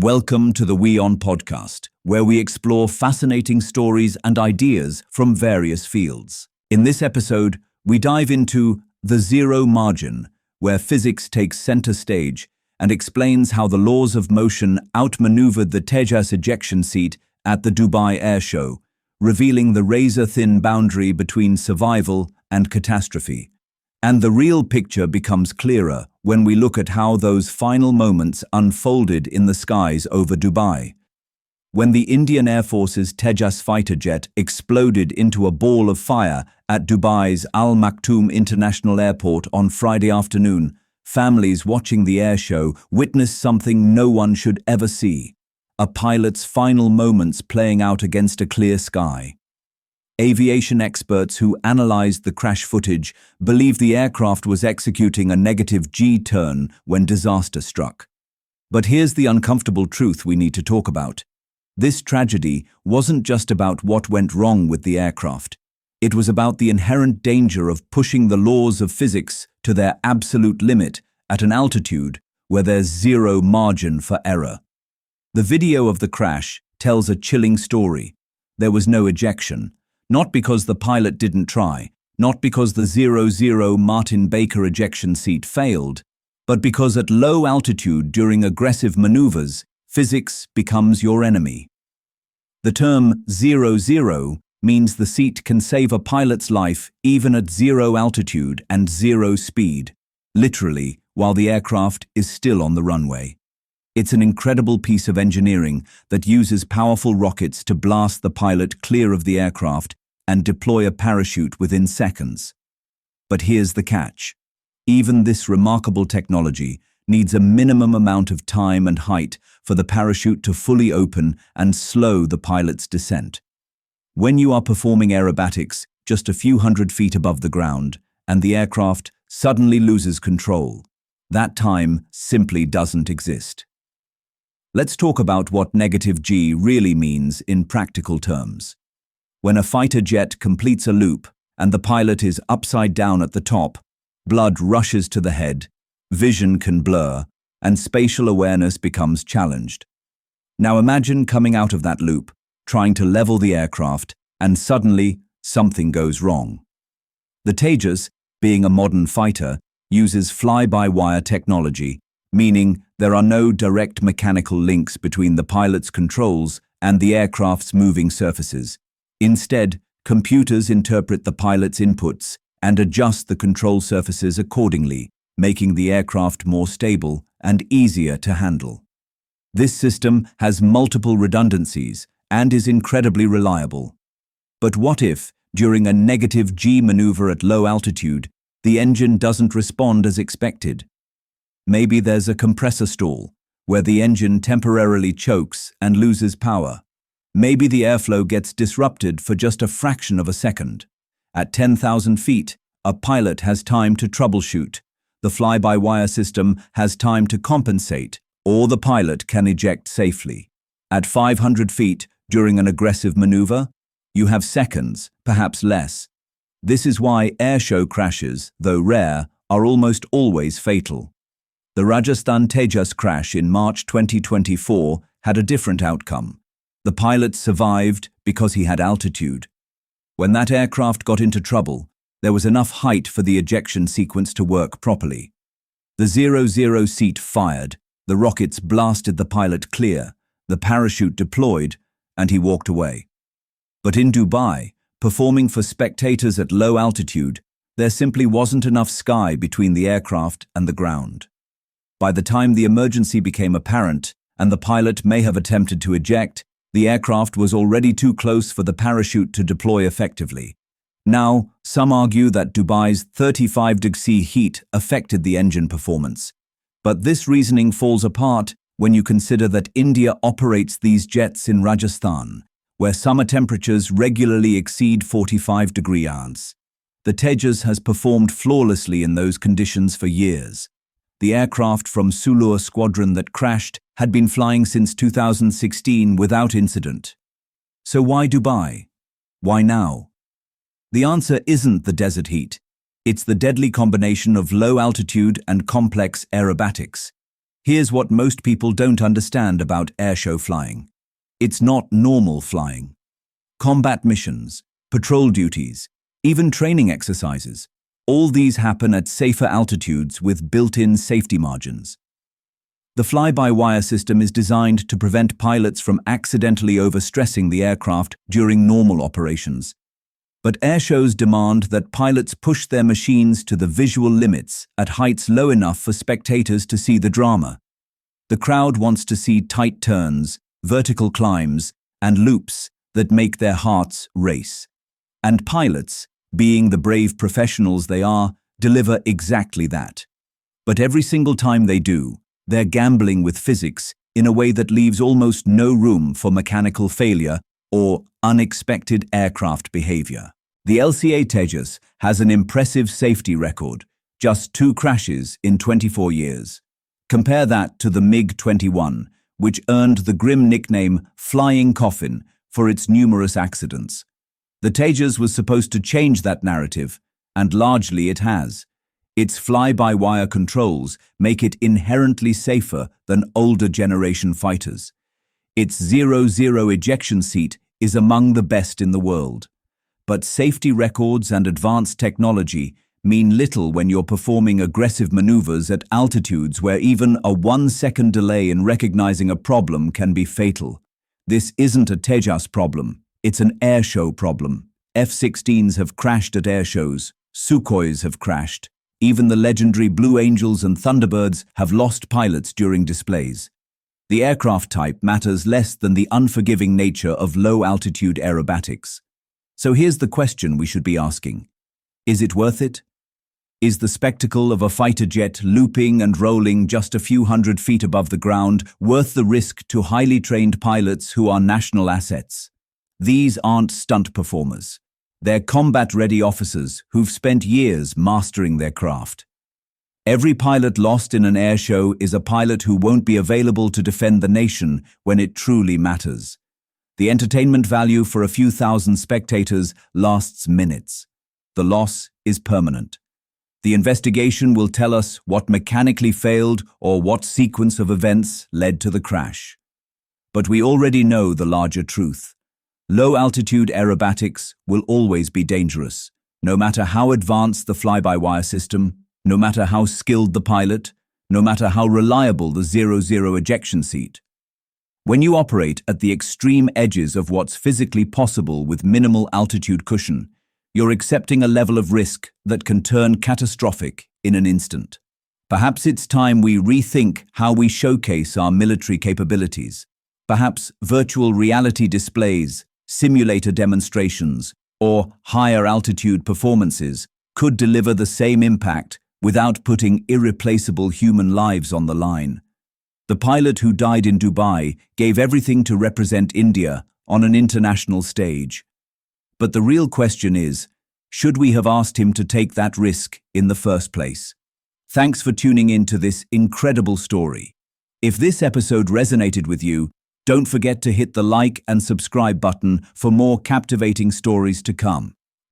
Welcome to the WIONPodcast, where we explore fascinating stories and ideas from various fields. In this episode, we dive into the zero margin, where physics takes center stage and explains how the laws of motion outmaneuvered the Tejas ejection seat at the Dubai airshow, revealing the razor-thin boundary between survival and catastrophe. And the real picture becomes clearer when we look at how those final moments unfolded in the skies over Dubai. When the Indian Air Force's Tejas fighter jet exploded into a ball of fire at Dubai's Al Maktoum International Airport on Friday afternoon, families watching the airshow witnessed something no one should ever see: a pilot's final moments playing out against a clear sky. Aviation experts who analyzed the crash footage believe the aircraft was executing a negative G-turn when disaster struck. But here's the uncomfortable truth we need to talk about. This tragedy wasn't just about what went wrong with the aircraft. It was about the inherent danger of pushing the laws of physics to their absolute limit at an altitude where there's zero margin for error. The video of the crash tells a chilling story. There was no ejection. Not because the pilot didn't try, not because the 00 Martin Baker ejection seat failed, but because at low altitude during aggressive maneuvers, physics becomes your enemy. The term 00 means the seat can save a pilot's life even at zero altitude and zero speed, literally while the aircraft is still on the runway. It's an incredible piece of engineering that uses powerful rockets to blast the pilot clear of the aircraft and deploy a parachute within seconds. But here's the catch. Even this remarkable technology needs a minimum amount of time and height for the parachute to fully open and slow the pilot's descent. When you are performing aerobatics just a few hundred feet above the ground and the aircraft suddenly loses control, that time simply doesn't exist. Let's talk about what negative G really means in practical terms. When a fighter jet completes a loop and the pilot is upside down at the top, blood rushes to the head, vision can blur, and spatial awareness becomes challenged. Now imagine coming out of that loop, trying to level the aircraft, and suddenly something goes wrong. The Tejas, being a modern fighter, uses fly-by-wire technology, meaning there are no direct mechanical links between the pilot's controls and the aircraft's moving surfaces. Instead, computers interpret the pilot's inputs and adjust the control surfaces accordingly, making the aircraft more stable and easier to handle. This system has multiple redundancies and is incredibly reliable. But what if, during a negative G maneuver at low altitude, the engine doesn't respond as expected? Maybe there's a compressor stall, where the engine temporarily chokes and loses power. Maybe the airflow gets disrupted for just a fraction of a second. At 10,000 feet, a pilot has time to troubleshoot. The fly-by-wire system has time to compensate, or the pilot can eject safely. At 500 feet, during an aggressive maneuver, you have seconds, perhaps less. This is why airshow crashes, though rare, are almost always fatal. The Rajasthan Tejas crash in March 2024 had a different outcome. The pilot survived because he had altitude. When that aircraft got into trouble, there was enough height for the ejection sequence to work properly. The 00 seat fired, the rockets blasted the pilot clear, the parachute deployed, and he walked away. But in Dubai, performing for spectators at low altitude, there simply wasn't enough sky between the aircraft and the ground. By the time the emergency became apparent and the pilot may have attempted to eject, the aircraft was already too close for the parachute to deploy effectively. Now, some argue that Dubai's 35°C heat affected the engine performance. But this reasoning falls apart when you consider that India operates these jets in Rajasthan, where summer temperatures regularly exceed 45 degrees. The Tejas has performed flawlessly in those conditions for years. The aircraft from Sulur squadron that crashed had been flying since 2016 without incident. So why Dubai? Why now? The answer isn't the desert heat. It's the deadly combination of low altitude and complex aerobatics. Here's what most people don't understand about airshow flying. It's not normal flying. Combat missions, patrol duties, even training exercises, all these happen at safer altitudes with built-in safety margins. The fly-by-wire system is designed to prevent pilots from accidentally overstressing the aircraft during normal operations. But airshows demand that pilots push their machines to the visual limits at heights low enough for spectators to see the drama. The crowd wants to see tight turns, vertical climbs, and loops that make their hearts race. And pilots, being the brave professionals they are, deliver exactly that. But every single time they do, they're gambling with physics in a way that leaves almost no room for mechanical failure or unexpected aircraft behavior. The LCA Tejas has an impressive safety record, just 2 crashes in 24 years. Compare that to the MiG-21, which earned the grim nickname Flying Coffin for its numerous accidents. The Tejas was supposed to change that narrative, and largely it has. Its fly-by-wire controls make it inherently safer than older generation fighters. Its 0-0 ejection seat is among the best in the world. But safety records and advanced technology mean little when you're performing aggressive maneuvers at altitudes where even a 1-second delay in recognizing a problem can be fatal. This isn't a Tejas problem, it's an airshow problem. F-16s have crashed at airshows, Sukhois have crashed. Even the legendary Blue Angels and Thunderbirds have lost pilots during displays. The aircraft type matters less than the unforgiving nature of low-altitude aerobatics. So here's the question we should be asking. Is it worth it? Is the spectacle of a fighter jet looping and rolling just a few hundred feet above the ground worth the risk to highly trained pilots who are national assets? These aren't stunt performers. They're combat-ready officers who've spent years mastering their craft. Every pilot lost in an airshow is a pilot who won't be available to defend the nation when it truly matters. The entertainment value for a few thousand spectators lasts minutes. The loss is permanent. The investigation will tell us what mechanically failed or what sequence of events led to the crash. But we already know the larger truth. Low-altitude aerobatics will always be dangerous, no matter how advanced the fly-by-wire system, no matter how skilled the pilot, no matter how reliable the 0-0 ejection seat. When you operate at the extreme edges of what's physically possible with minimal altitude cushion, you're accepting a level of risk that can turn catastrophic in an instant. Perhaps it's time we rethink how we showcase our military capabilities. Perhaps virtual reality displays, simulator demonstrations, or higher altitude performances could deliver the same impact without putting irreplaceable human lives on the line. The pilot who died in Dubai gave everything to represent India on an international stage. But the real question is, should we have asked him to take that risk in the first place? Thanks for tuning in to this incredible story. If this episode resonated with you, don't forget to hit the like and subscribe button for more captivating stories to come.